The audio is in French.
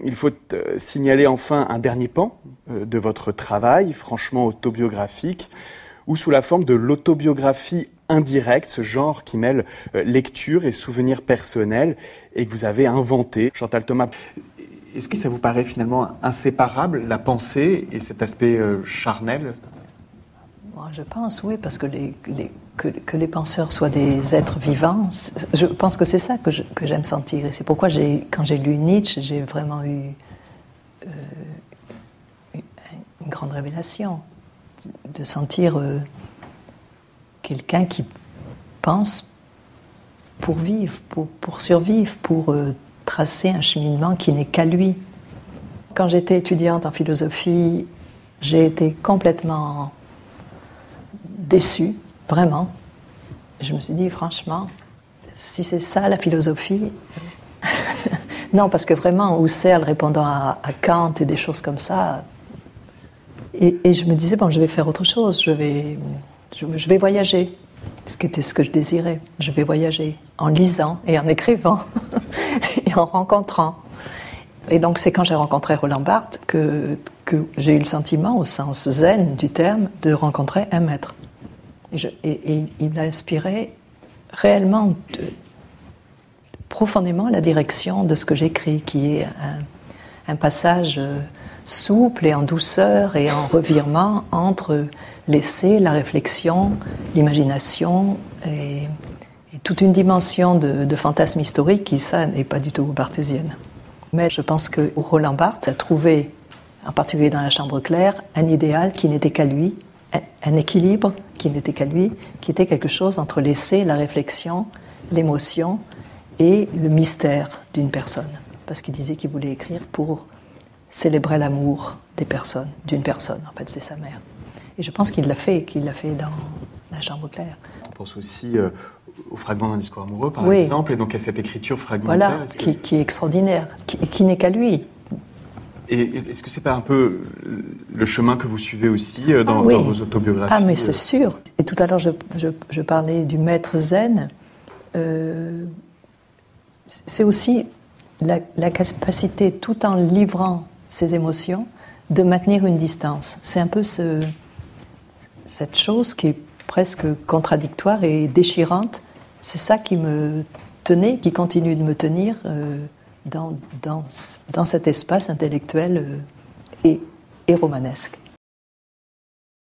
Il faut signaler enfin un dernier pan de votre travail, franchement autobiographique, ou sous la forme de l'autobiographie indirecte, ce genre qui mêle lecture et souvenirs personnels et que vous avez inventé. Chantal Thomas, est-ce que ça vous paraît finalement inséparable, la pensée et cet aspect charnel ? Moi, je pense, oui, parce que que les penseurs soient des êtres vivants, je pense que c'est ça que j'aime sentir. Et c'est pourquoi, quand j'ai lu Nietzsche, j'ai vraiment eu une grande révélation, de sentir quelqu'un qui pense pour vivre, pour survivre, pour tracer un cheminement qui n'est qu'à lui. Quand j'étais étudiante en philosophie, j'ai été complètement déçue, vraiment. Je me suis dit, franchement, si c'est ça la philosophie... Non, parce que vraiment, Husserl répondant à Kant et des choses comme ça... Et je me disais, bon, je vais faire autre chose, je vais voyager. Ce qui était ce que je désirais. Je vais voyager en lisant et en écrivant et en rencontrant. Et donc, c'est quand j'ai rencontré Roland Barthes que j'ai eu le sentiment, au sens zen du terme, de rencontrer un maître. Et il m'a inspiré réellement, profondément, la direction de ce que j'écris, qui est un passage souple et en douceur et en revirement entre l'essai, la réflexion, l'imagination et toute une dimension de fantasme historique qui, ça, n'est pas du tout barthésienne. Mais je pense que Roland Barthes a trouvé, en particulier dans La Chambre claire, un idéal qui n'était qu'à lui, un équilibre qui n'était qu'à lui, qui était quelque chose entre l'essai, la réflexion, l'émotion et le mystère d'une personne. Parce qu'il disait qu'il voulait écrire pour célébrer l'amour des personnes, d'une personne, en fait, c'est sa mère. Et je pense qu'il l'a fait dans La Chambre claire. On pense aussi au fragment d'un discours amoureux, par exemple, et donc à cette écriture fragmentaire. Voilà, qui est extraordinaire, qui n'est qu'à lui. Et est-ce que c'est pas un peu le chemin que vous suivez aussi dans vos autobiographies ? Ah, mais c'est sûr. Et tout à l'heure, je parlais du maître zen. C'est aussi la capacité, tout en livrant ses émotions, de maintenir une distance. C'est un peu cette chose qui est presque contradictoire et déchirante. C'est ça qui me tenait, qui continue de me tenir dans cet espace intellectuel et romanesque.